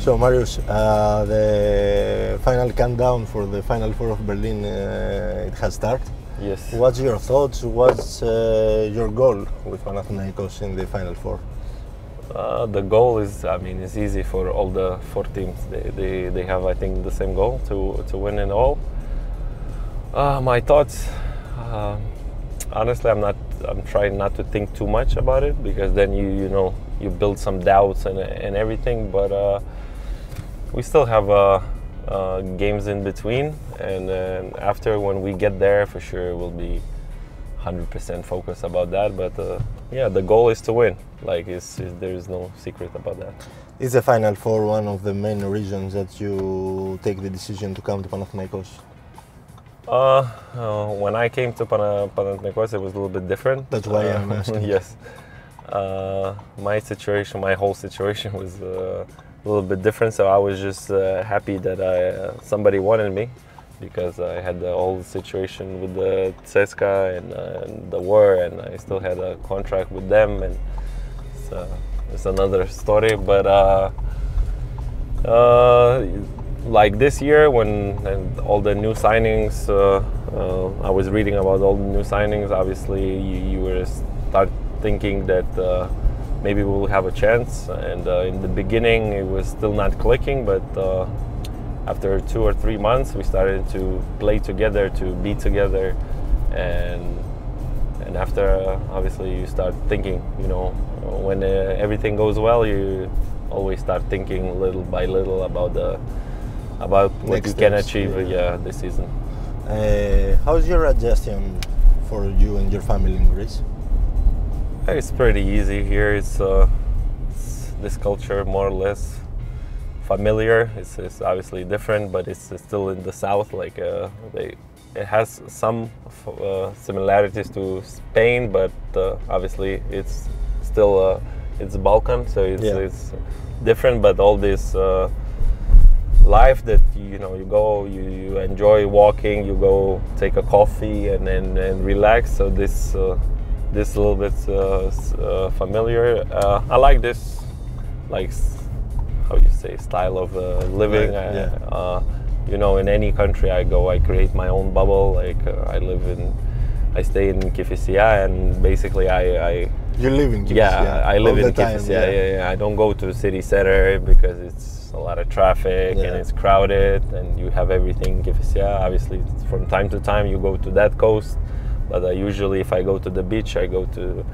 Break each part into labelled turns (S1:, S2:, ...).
S1: So Marius, the final countdown for the Final Four of Berlin, it has started.
S2: Yes.
S1: What's your thoughts? What's your goal with Panathinaikos in the Final Four?
S2: The goal is, it's easy for all the four teams. They have, I think, the same goal to win it all. My thoughts, honestly, I'm trying not to think too much about it, because then you build some doubts and everything. But we still have games in between, and then after, when we get there, for sure we'll be 100% focused about that. But the goal is to win. There is no secret about that.
S1: Is the Final Four one of the main reasons that you take the decision to come to Panathinaikos?
S2: When I came to Panathinaikos, it was a little bit different.
S1: That's why I'm asking.
S2: Yes. My whole situation was a little bit different, so I was just happy that somebody wanted me, because I had the whole situation with the CSKA and the war, and I still had a contract with them, and it's another story. But like this year, when all the new signings, I was reading about all the new signings. Obviously, you were start thinking that maybe we'll have a chance, and in the beginning it was still not clicking, but after 2 or 3 months we started to play together, to be together, and after obviously you start thinking, when everything goes well, you always start thinking little by little about what
S1: Next
S2: you can
S1: steps,
S2: achieve this season.
S1: How's your adjustment for you and your family in Greece?
S2: It's pretty easy here. It's this culture, more or less familiar. It's obviously different, but it's still in the south. It has some similarities to Spain, but obviously it's still it's Balkan, so it's different. But all this life that you go, you enjoy walking, you go take a coffee and then relax. So this little bit familiar. I like this, how you say, style of living.
S1: Right,
S2: in any country I go, I create my own bubble. I stay in Kifisia, and basically
S1: You live in Kifisia?
S2: Yeah, I live in
S1: time,
S2: Kifisia. Yeah. I don't go to the city center because it's a lot of traffic and it's crowded, and you have everything in Kifisia. Obviously, from time to time you go to that coast, but usually if I go to the beach, I go to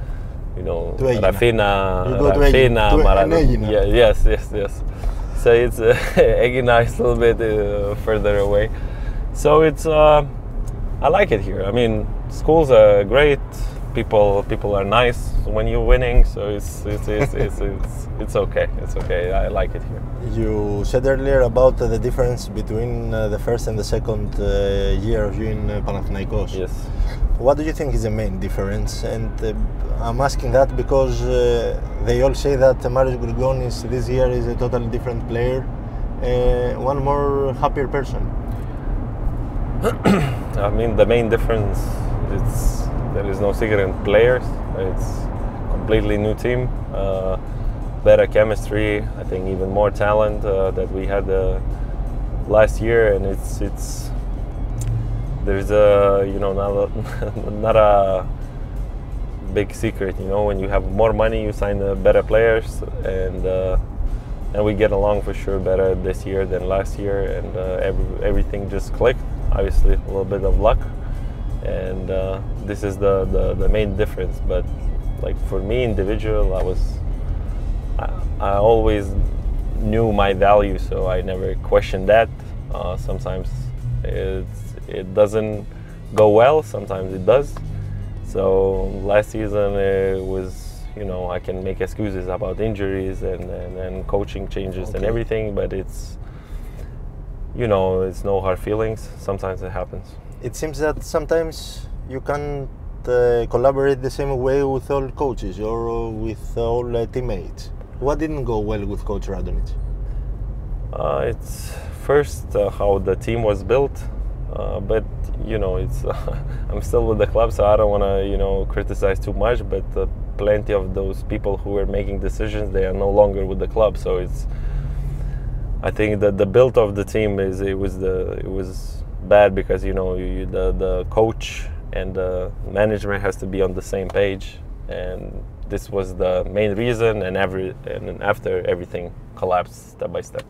S2: Rafina, Maradona. Yes. So it's Egina is a little bit further away. So it's I like it here. Schools are great. People are nice when you're winning. So it's okay. It's okay. I like it here.
S1: You said earlier about the difference between the first and the second year of you in Panathinaikos.
S2: Yes.
S1: What do you think is the main difference? And I'm asking that because they all say that Mάριους Γκριγκόνις this year is a totally different player, one more happier person.
S2: The main difference is there is no secret in players. It's completely new team, better chemistry. I think even more talent that we had last year, and it's there's not a big secret. When you have more money, you sign better players, and we get along for sure better this year than last year, and everything just clicked. Obviously, a little bit of luck, and this is the main difference. But for me, individual, I always knew my value, so I never questioned that. Sometimes it doesn't go well, sometimes it does. So last season it was, I can make excuses about injuries and coaching changes and everything, but it's no hard feelings. Sometimes it happens.
S1: It seems that sometimes you can't collaborate the same way with all coaches or with all teammates. What didn't go well with Coach Radonjic?
S2: It's first how the team was built, but it's I'm still with the club, so I don't want to criticize too much. But plenty of those people who were making decisions, they are no longer with the club. So I think that the build of the team it was bad because the coach and the management has to be on the same page, and this was the main reason. And after everything collapsed step by step.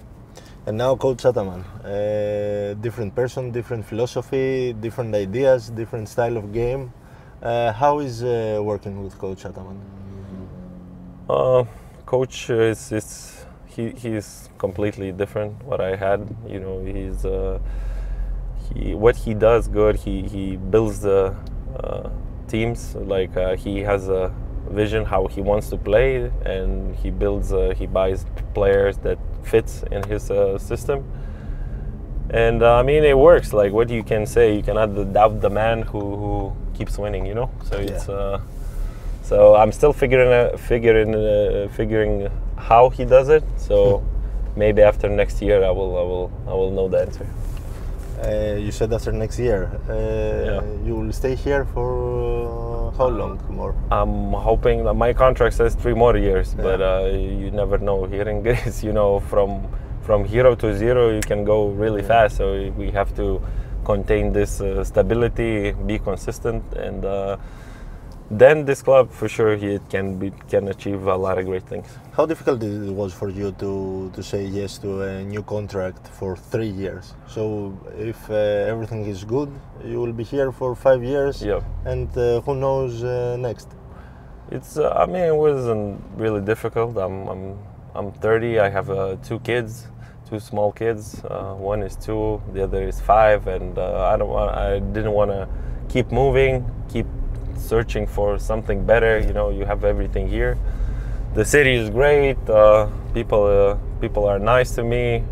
S1: And now Coach Ataman, different person, different philosophy, different ideas, different style of game. How is working with Coach Ataman?
S2: Coach he's completely different. What I had, he's what he does good. He builds the teams. Like he has a vision how he wants to play, and he buys players that fits in his system. And I mean, it works. Like, what you can say, you cannot doubt the man who keeps winning. So it's so I'm still figuring how he does it. So maybe after next year I will know the answer.
S1: You said after next year. You will stay here for how long more?
S2: I'm hoping that my contract says 3 more years, but you never know. Here in Greece, from hero to zero, you can go really fast. So we have to contain this stability, be consistent, and then this club for sure can achieve a lot of great things.
S1: How difficult it was for you to say yes to a new contract for 3 years? So if everything is good, you will be here for 5 years, and who knows next?
S2: It's it wasn't really difficult. I'm 30. I have 2 kids, 2 small kids. One is 2, the other is 5, and I didn't want to keep moving, keep searching for something better. You have everything here. The city is great. People are nice to me.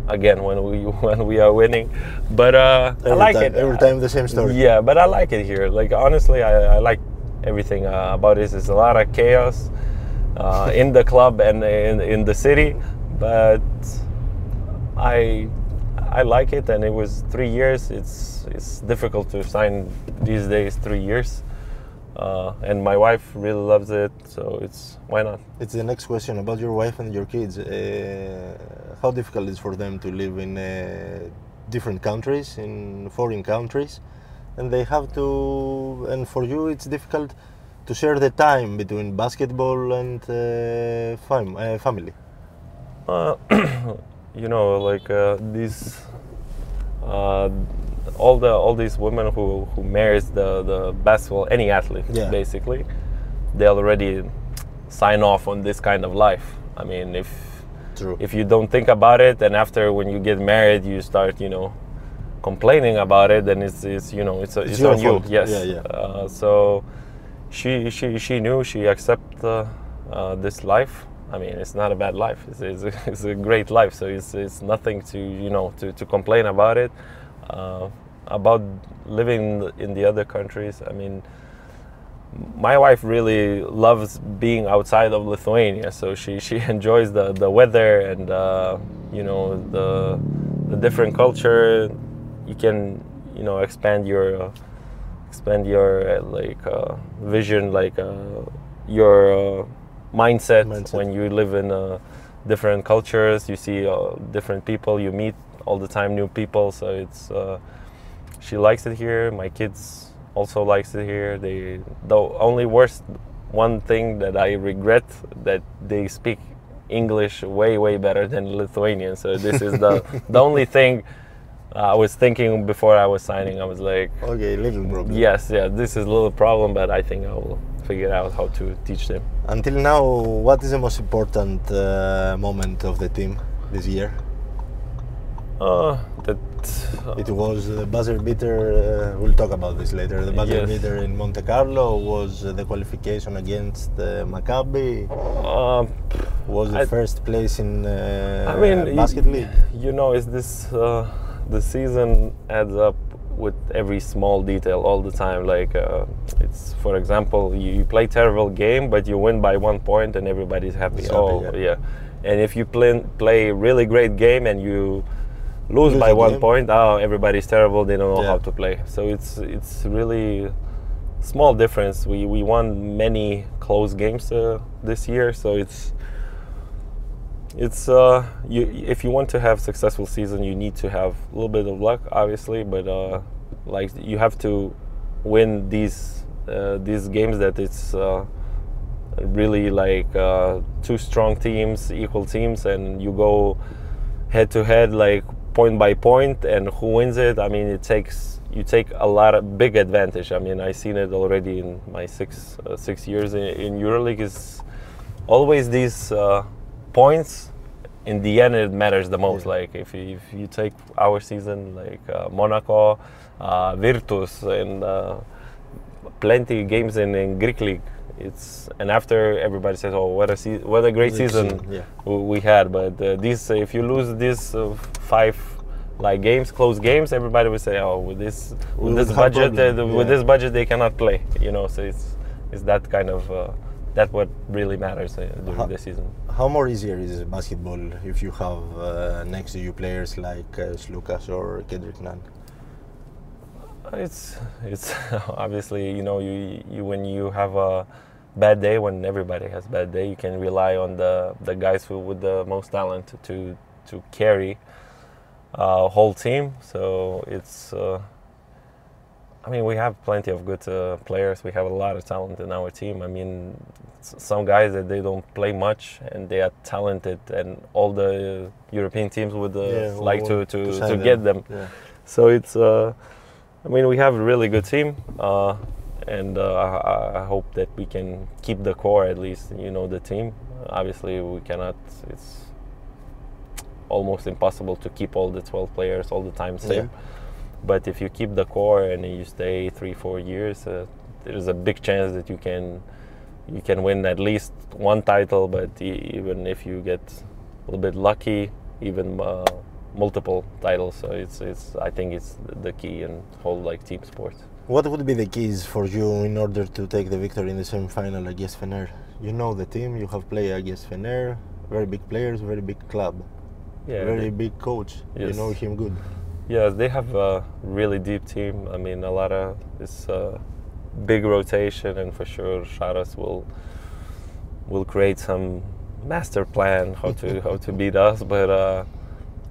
S2: Again, when we are winning, but I like it.
S1: Every time the same story.
S2: Yeah, but I like it here. Like, honestly, I like everything about it. There's a lot of chaos in the club and in the city, but I like it, and it was 3 years. It's difficult to sign these days 3 years, and my wife really loves it, so why not?
S1: It's the next question about your wife and your kids. How difficult is for them to live in different countries, in foreign countries, and they have to. And for you, it's difficult to share the time between basketball and family. These all these women who marries the basketball, any athlete, basically, they already sign off on this kind of life. I mean, if you don't think about it, and after when you get married, you start complaining about it, then it's on you. Yes. So she knew, she accepted this life. I mean, it's not a bad life. It's a great life. So it's nothing to complain about it. About living in the other countries, I mean, my wife really loves being outside of Lithuania. So she enjoys the weather and the different culture. You can expand your vision, your mindset when you live in different cultures. You see different people, you meet all the time new people, so it's she likes it here. My kids also likes it here. The only one thing that I regret, that they speak English way better than Lithuanian, so this is the only thing I was thinking before I was signing. I was like, okay, little problem.
S2: Yes, this is a little problem, but I think I will figure out how to teach them.
S1: Until now, what is the most important moment of the team this year? It was the buzzer beater. We'll talk about this later. The buzzer beater in Monte Carlo, was the qualification against Maccabi. Was the first place in basket league.
S2: Is this the season adds up with every small detail all the time. Like it's, for example, you play terrible game, but you win by 1 point and everybody's happy. And if you play really great game and you lose by 1 point, everybody's terrible, they don't know how to play. So it's really small difference. We won many close games this year, so It's if you want to have successful season, you need to have a little bit of luck, obviously, but like you have to win these games that it's really like two strong teams, equal teams, and you go head to head, like point by point, and who wins it. I mean, you take a lot of big advantage. I mean, I've seen it already in my six years in EuroLeague. Is always these points. In the end, it matters the most. Like if you take our season, like Monaco, Virtus, and plenty games in Greek league. And after everybody says, "Oh, what a great season we had." But if you lose these 5 like close games, everybody will say, "Oh, with this budget, with this budget, they cannot play." You know, so it's that kind of that's what really matters during the season.
S1: How more easier is basketball if you have next to you players like Slukas or Kendrick Nunn?
S2: It's obviously, you know, you when you have a bad day, when everybody has bad day, you can rely on the guys with the most talent to carry a whole team. So it's I mean, we have plenty of good players. We have a lot of talent in our team. I mean, some guys that they don't play much and they are talented, and all the European teams would like to get them. Yeah. So it's I mean, we have a really good team, and I hope that we can keep the core, at least, you know, the team. Obviously, we cannot. It's almost impossible to keep all the 12 players all the time same. Yeah. But if you keep the core and you stay 3-4 years, there's a big chance that you can win at least one title. But even if you get a little bit lucky, even multiple titles. So I think it's the key in whole like team sport.
S1: What would be the keys for you in order to take the victory in the semi-final against Fenέρ? You know the team, you have played against Fenέρ, very big players, very big club, very big coach. Yes. You know him good.
S2: Yes, they have a really deep team. I mean, a lot of this big rotation, and for sure Sharas will create some master plan how to beat us. But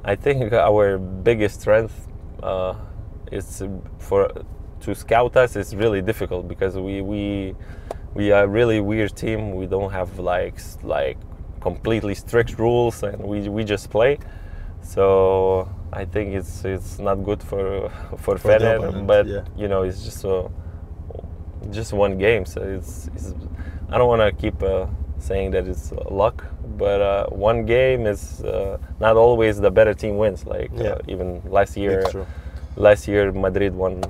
S2: I think our biggest strength is to scout us is really difficult, because we are a really weird team. We don't have like completely strict rules, and we just play. So I think it's not good for Fenér, but you know, it's just one game. So I don't want to keep saying that it's luck, but one game is not always the better team wins. Like even last year Madrid won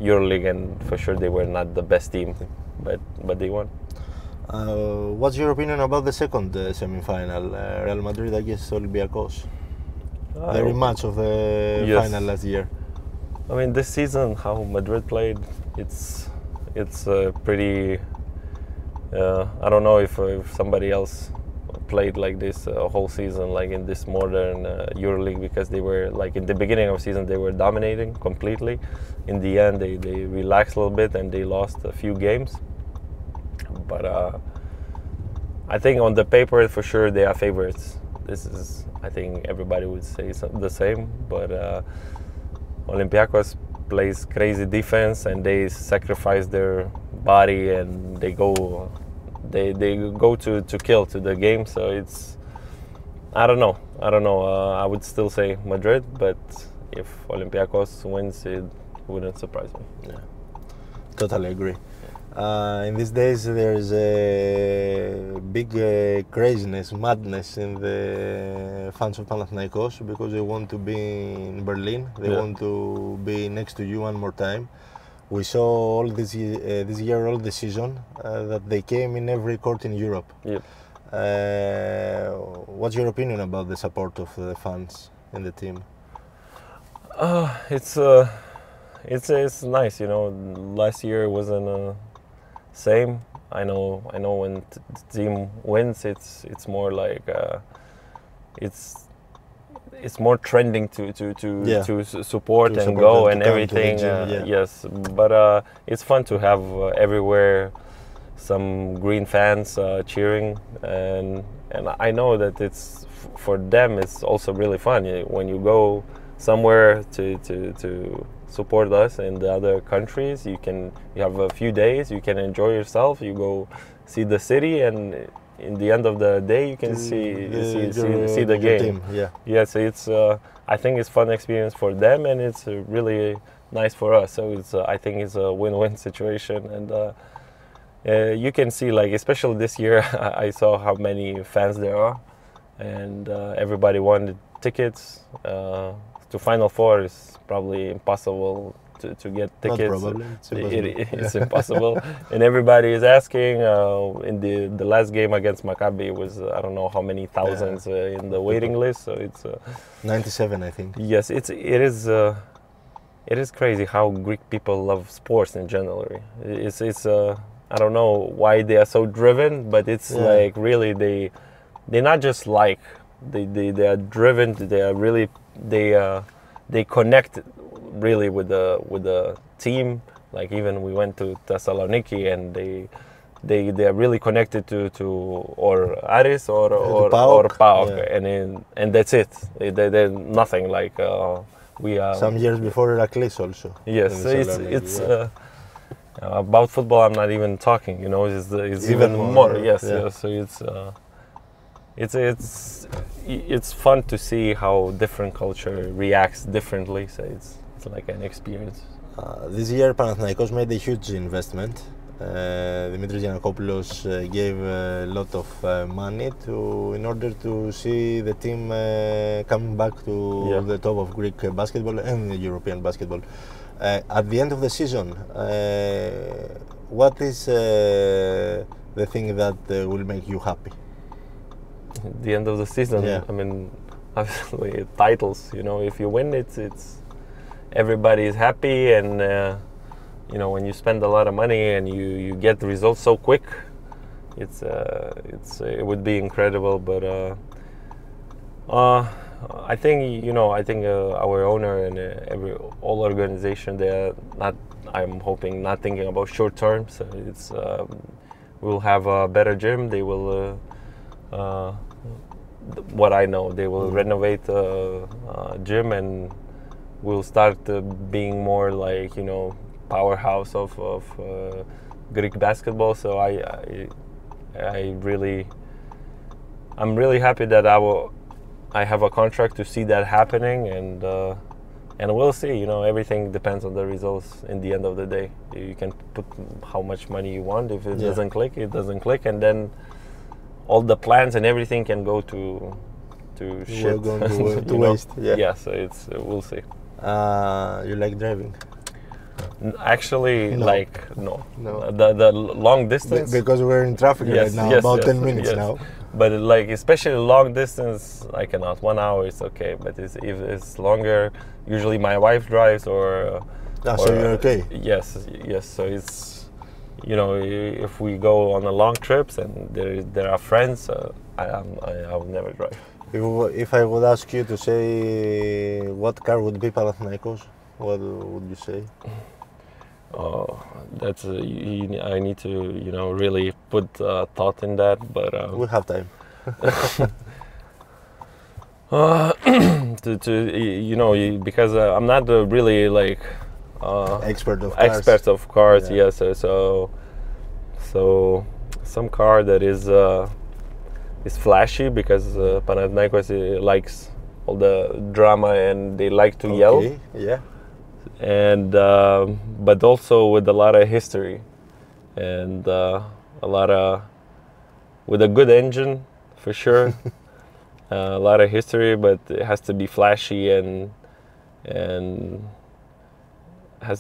S2: EuroLeague, and for sure they were not the best team, but they won.
S1: What's your opinion about the second semi-final, Real Madrid against Olympiacos? The rematch of the final last year.
S2: I mean, this season, how Madrid played, it's pretty. I don't know if somebody else played like this a whole season, like in this modern EuroLeague, because they were like in the beginning of the season they were dominating completely. In the end, they relaxed a little bit and they lost a few games. But I think on the paper, for sure, they are favorites. I think everybody would say the same, but Olympiacos plays crazy defense, and they sacrifice their body, and they go to kill to the game. So I don't know. I would still say Madrid, but if Olympiacos wins, it wouldn't surprise me.
S1: Yeah, totally agree. In these days, there's a big craziness, madness in the fans of Panathinaikos, because they want to be in Berlin. They want to be next to you one more time. We saw all this year, all the season, that they came in every court in Europe.
S2: Yep.
S1: What's your opinion about the support of the fans in the team?
S2: It's nice, you know. Last year wasn't same. I know when the team wins, it's more like it's more trending to support and go and everything. Yes, but it's fun to have everywhere some green fans cheering, and I know that it's for them it's also really fun when you go somewhere to support us in the other countries. You have a few days, you can enjoy yourself, you go see the city, and in the end of the day you can see the game.
S1: Team, yeah.
S2: Yeah, so it's I think it's fun experience for them, and it's really nice for us. So it's I think it's a win-win situation, and you can see, like, especially this year I saw how many fans there are, and everybody wanted tickets. To Final Four is probably impossible to get tickets.
S1: Not probably.
S2: It's impossible. And everybody is asking. In the last game against Maccabi was I don't know how many thousands in the waiting list. So it's
S1: 97, I think.
S2: Yes, it is crazy how Greek people love sports in general. It's I don't know why they are so driven, but it's like really they not just like they are driven. They are really they connect really with the team. Like even we went to Thessaloniki, and they are really connected to or Aris or PAOK, and that's it. They're nothing like we are.
S1: Some years before Iraklis also.
S2: Yes, so it's about football I'm not even talking. You know, it's even more. Yes, so it's fun to see how different culture reacts differently. So it's like an experience.
S1: This year Panathinaikos made a huge investment. Dimitris Giannakopoulos gave a lot of money in order to see the team coming back to the top of Greek basketball and European basketball. At the end of the season, what is the thing that will make you happy?
S2: At the end of the season, I mean, obviously titles. You know, if you win, it's everybody is happy, and you know, when you spend a lot of money and you get the results so quick, it would be incredible. But I think our owner and all organization, they're not. I'm hoping not thinking about short term. So it's we'll have a better gym. They will. What I know, they will renovate the gym, and we'll start being more like, you know, powerhouse of Greek basketball. So I'm really happy that I have a contract to see that happening, and we'll see. You know, everything depends on the results in the end of the day. You can put how much money you want. If it doesn't click, it doesn't click, and then all the plans and everything can go to shit.
S1: To waste.
S2: Yeah, so we'll see.
S1: You like driving?
S2: Actually,
S1: no.
S2: No. The long distance.
S1: Because we're in traffic right now, about 10 minutes now.
S2: But like, especially long distance, I cannot. 1 hour is okay, but if it's longer, usually my wife drives or.
S1: So you're okay.
S2: Yes. So it's. You know, if we go on a long trips and there are friends, I will never drive.
S1: If I would ask you to say what car would be Panathinaikos, what would you say?
S2: Oh, that's I need to, you know, really put thought in that, but
S1: we have time.
S2: You know, because I'm not really like
S1: expert of cars.
S2: Expert of cars, yes. So some car that is flashy, because Panathinaikos likes all the drama and they like to yell.
S1: Yeah.
S2: And but also with a lot of history, and with a good engine for sure. A lot of history, but it has to be flashy, and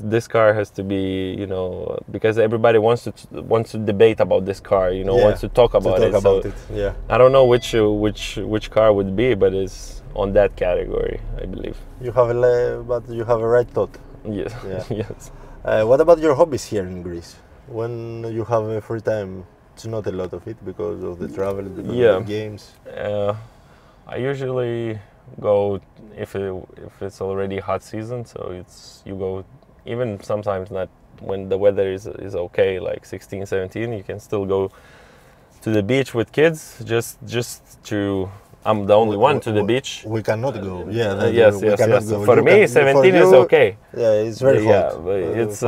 S2: this car has to be, you know, because everybody wants to debate about this car, you know, wants to talk about it.
S1: Yeah.
S2: I don't know which car would be, but it's on that category, I believe.
S1: You have a right thought.
S2: Yes.
S1: Yeah.
S2: Yes.
S1: What about your hobbies here in Greece? When you have free time, it's not a lot of it because of the travel, because of the games.
S2: I usually go if it's already hot season, so you go even sometimes not when the weather is okay, like 16, 17, you can still go to the beach with kids. Just to, I'm the only one to the beach.
S1: We cannot go. Yeah.
S2: Yes.
S1: Go.
S2: For me, 17 is okay.
S1: Yeah, it's very hot.
S2: Yeah, but it's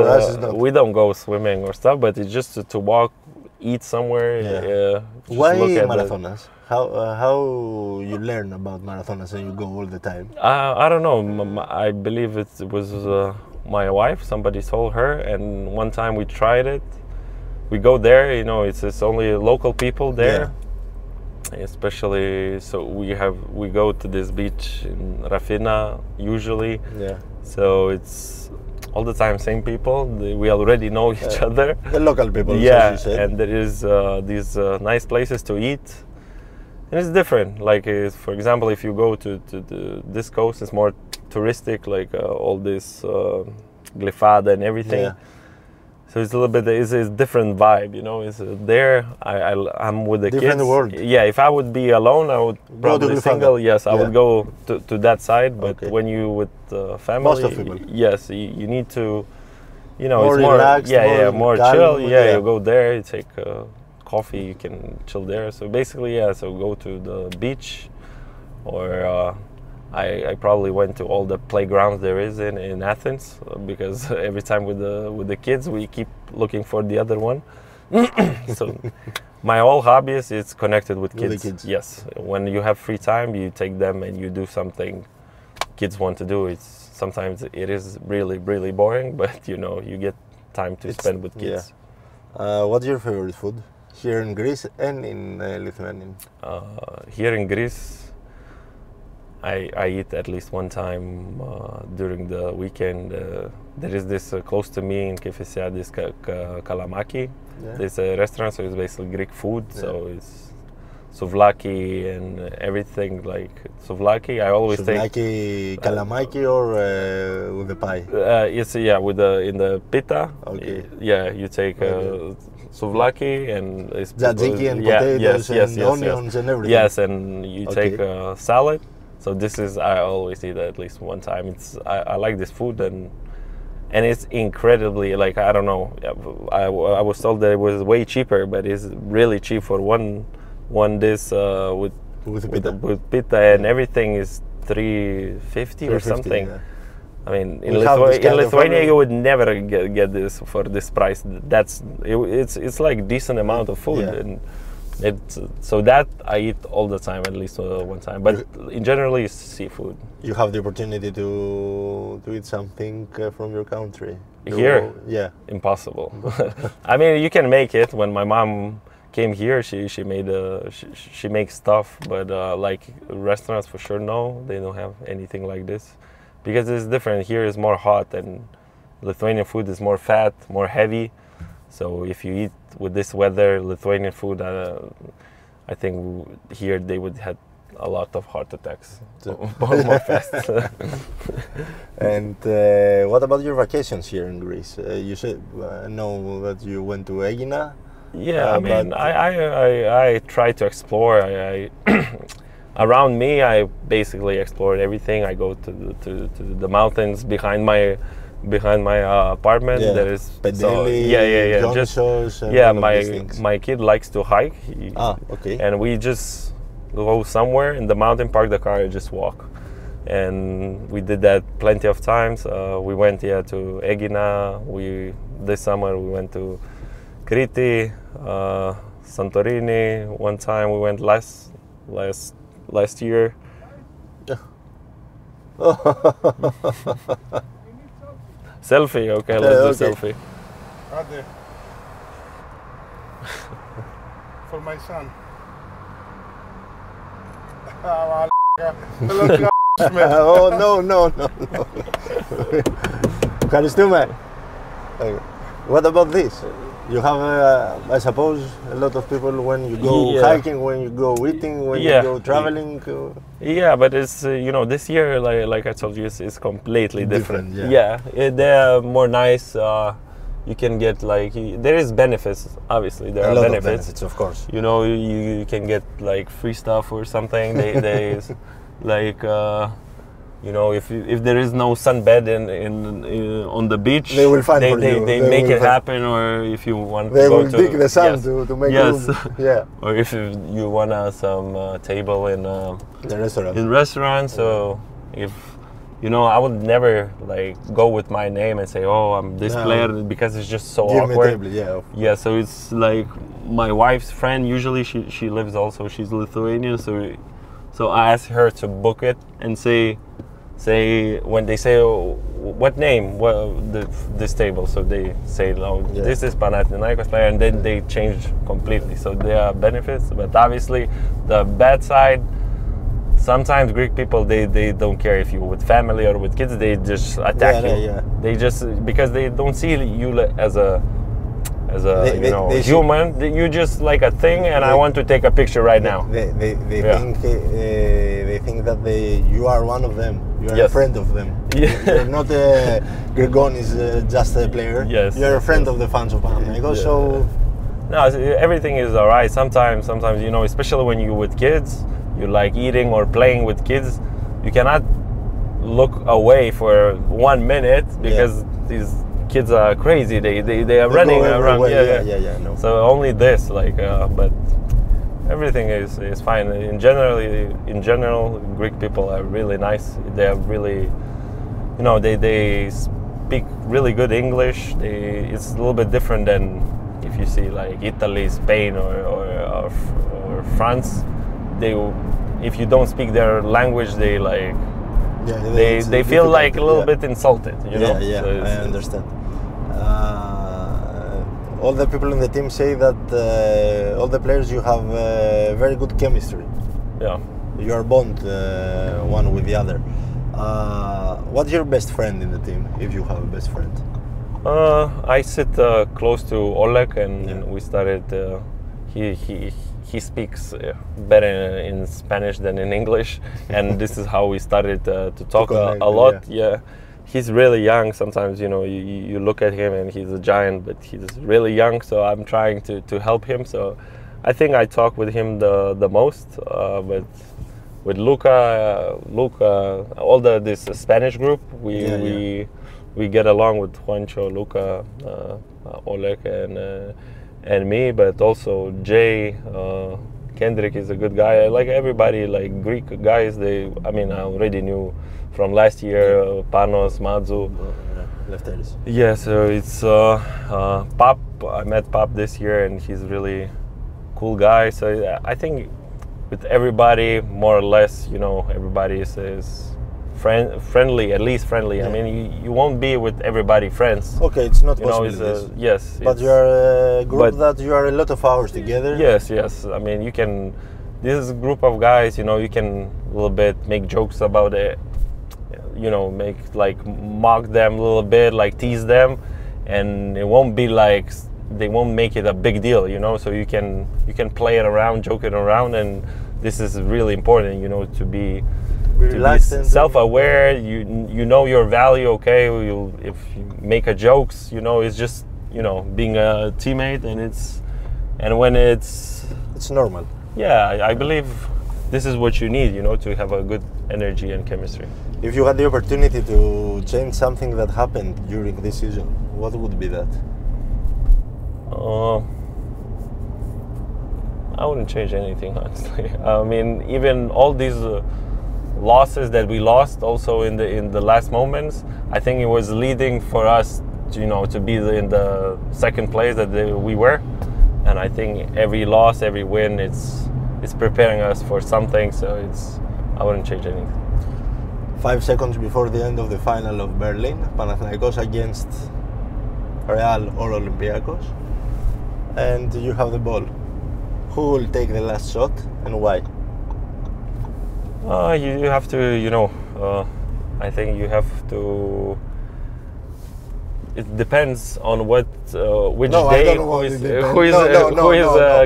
S2: we don't go swimming or stuff, but it's just to walk, eat somewhere.
S1: Yeah. Why marathonas? How you learn about marathonas and you go all the time?
S2: I don't know. I believe it was my wife. Somebody told her, and one time we tried it. We go there. You know, it's only local people there. Yeah. Especially, so we go to this beach in Rafina usually.
S1: Yeah.
S2: So it's all the time same people. We already know each other.
S1: The local people.
S2: Yeah,
S1: as you said.
S2: and there is these nice places to eat, and it's different. Like for example, if you go to this coast, it's more touristic, like all this Glyfada and everything.
S1: Yeah.
S2: So it's a little bit, it's a different vibe, you know. It's there. I'm with the
S1: different
S2: kids.
S1: World.
S2: Yeah, if I would be alone, I would probably single. Yes, I would go to that side. But when you with family,
S1: most of people.
S2: Yes, you need to, you know,
S1: more
S2: it's more
S1: relaxed,
S2: more
S1: calm,
S2: chill. Yeah, you go there, you take coffee, you can chill there. So basically, so go to the beach, or I probably went to all the playgrounds there is in Athens, because every time with the kids we keep looking for the other one. So my whole hobby is connected with kids.
S1: With the kids.
S2: Yes, when you have free time, you take them and you do something kids want to do. Sometimes it is really boring, but you know, you get time to spend with kids.
S1: Yeah. What's your favorite food here in Greece and in Lithuania?
S2: Here in Greece, I eat at least one time during the weekend. There is this close to me in Kefesya, this Kalamaki.
S1: Yeah.
S2: There's a restaurant, so it's basically Greek food. Yeah. So it's souvlaki and everything like souvlaki. I always
S1: souvlaki, kalamaki, or with the pie.
S2: It's with in the pita.
S1: Okay.
S2: Yeah, you take souvlaki and it's
S1: tzatziki and potatoes and onions and everything.
S2: Yes, and you take a salad. So this is, I always eat at least one time. I like this food, and it's incredibly, like, I don't know. I was told that it was way cheaper, but it's really cheap for one dish with pita and everything is $3.50 or something. Yeah. I mean, in Lithuania you would never get this for this price. It's like decent amount of food.
S1: Yeah.
S2: And so that I eat all the time, at least one time. But in general, it's seafood.
S1: You have the opportunity to eat something from your country
S2: here?
S1: Yeah,
S2: impossible. I mean, you can make it. When my mom came here, she made she makes stuff, but like restaurants for sure, no, they don't have anything like this, because it's different. Here is more hot, and Lithuanian food is more fat, more heavy. So if you eat with this weather, Lithuanian food, I think here they would have a lot of heart attacks, more fast.
S1: And what about your vacations here in Greece? You said, know that you went to Aegina.
S2: Yeah, I mean, I try to explore. Around me, I basically explored everything. I go to the mountains behind my apartment.
S1: Yeah.
S2: There is
S1: Pedeli,
S2: just my kid likes to hike.
S1: Okay.
S2: And we just go somewhere in the mountain, park the car, and just walk. And we did that plenty of times. We went to Aegina. This summer we went to Crete, Santorini. One time we went last year. Selfie, okay, let's do selfie.
S3: For my son.
S1: Oh, no. Ευχαριστούμε. What about this? You have, I suppose, a lot of people when you go hiking, when you go eating, when you go traveling.
S2: Yeah, but it's this year, like I told you, it's completely different.
S1: Yeah,
S2: they're more nice. You can get there is benefits. Obviously, there are benefits,
S1: of course.
S2: You know, you can get free stuff or something. They like you know, if there is no sunbed on the beach,
S1: they will find for you.
S2: They make it happen. Or if you want,
S1: they
S2: to go
S1: will dig the sand to make room. Yeah.
S2: Or if you want some table in
S1: the restaurant.
S2: In restaurants, so if you know, I would never like go with my name and say, "Oh, I'm this player," because it's just so awkward.
S1: Me a table, yeah.
S2: Yeah, so it's like my wife's friend. Usually, she lives also. She's Lithuanian, so I ask her to book it and say when they say, oh, what name? Well, this table. So they say, "No, this is Panathinaikos player," and then they change completely. So there are benefits, but obviously the bad side. Sometimes Greek people they don't care if you're with family or with kids. They just attack you. Yeah. They just because they don't see you as a human. You're just like a thing, and I want to take a picture right now.
S1: They think that you are one of them. You are a friend of them. Yeah. You're not a Γκριγκόνις just a player.
S2: Yes.
S1: You're a friend of the fans of Panαθηναϊκού. Yeah. So
S2: no, everything is alright. Sometimes you know, especially when you're with kids. You like eating or playing with kids, you cannot look away for 1 minute because these kids are crazy. They are running around.
S1: Yeah. No.
S2: So only this, but everything is fine. In general, Greek people are really nice. They are really, you know, they speak really good English. It's a little bit different than if you see like Italy, Spain, or France. If you don't speak their language, they feel like a little bit insulted. You know?
S1: Yeah, so I understand. All the people in the team say that all the players you have very good chemistry.
S2: Yeah,
S1: you are bond one with the other. What's your best friend in the team, if you have a best friend?
S2: I sit close to Oleg, and we started. He speaks better in Spanish than in English, and this is how we started to talk a lot. Yeah, he's really young. Sometimes, you know, you look at him and he's a giant, but he's really young. So I'm trying to help him. So I think I talk with him the most. But with Luca, all this Spanish group, we get along with Juancho, Luca, Oleg, and me, but also Jay, Kendrick is a good guy. I like everybody, like Greek guys. I already knew from last year, Panos, Madzu.
S1: Lefteris.
S2: Yeah, so it's Pap. I met Pap this year, and he's really cool guy. So I think with everybody, more or less, you know, everybody is friendly, at least friendly. Yeah. I mean, you won't be with everybody friends.
S1: Okay, it's not possible.
S2: Yes.
S1: But you are a group that you are a lot of hours together.
S2: Yes. I mean, you can. This is a group of guys. You know, you can a little bit make jokes about it. You know, mock them a little bit, like tease them, and it won't be like they won't make it a big deal. You know, so you can play it around, joke it around, and this is really important. You know, to be self-aware. You know your value. Okay, if you make a jokes, you know, it's just, you know, being a teammate, and when it's
S1: normal.
S2: Yeah, I believe this is what you need, you know, to have a good energy and chemistry.
S1: If you had the opportunity to change something that happened during this season, what would be that?
S2: I wouldn't change anything, honestly. I mean, even all these losses that we lost also in the last moments, I think it was leading for us to, you know, to be in the second place that we were. And I think every loss, every win, it's preparing us for something. So I wouldn't change anything.
S1: 5 seconds before the end of the final of Berlin, Panathinaikos against Real or Olympiacos, and you have the ball. Who will take the last shot and why?
S2: You have to, you know, I think you have to. It depends on which day who is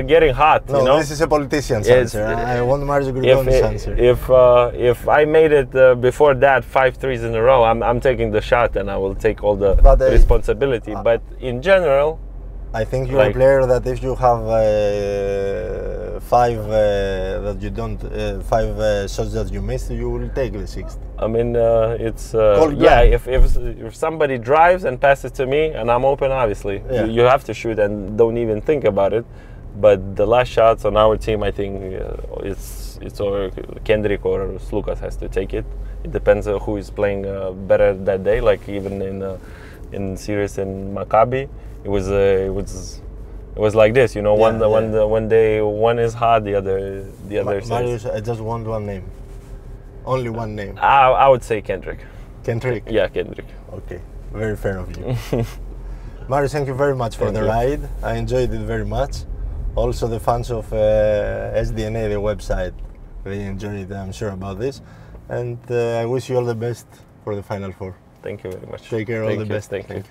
S2: getting hot.
S1: No,
S2: you know?
S1: This is a politician's answer. I want Mάριους Γκριγκόνις' answer.
S2: If I made it before that 5 threes in a row, I'm taking the shot and I will take all the responsibility. But in general,
S1: I think you're a player that if you have five shots that you missed, you will take the sixth.
S2: I mean, it's
S1: Cold
S2: yeah.
S1: ground.
S2: If somebody drives and passes to me and I'm open, obviously
S1: Yeah.
S2: you have to shoot and don't even think about it. But the last shots on our team, I think it's or Kendrick or Slukas has to take it. It depends on who is playing better that day. Like even in series in Maccabi, it was like this. You know, one day one is hot, the other is.
S1: Marius, I just want one name. Only one name.
S2: I would say Kendrick.
S1: Kendrick?
S2: Yeah, Kendrick.
S1: Okay, very fair of you. Marius, thank you very much for the ride. I enjoyed it very much. Also, the fans of SDNA, the website, they enjoyed it, I'm sure about this. And I wish you all the best for the Final Four.
S2: Thank you very much.
S1: Take care, all the best.
S2: Thank you.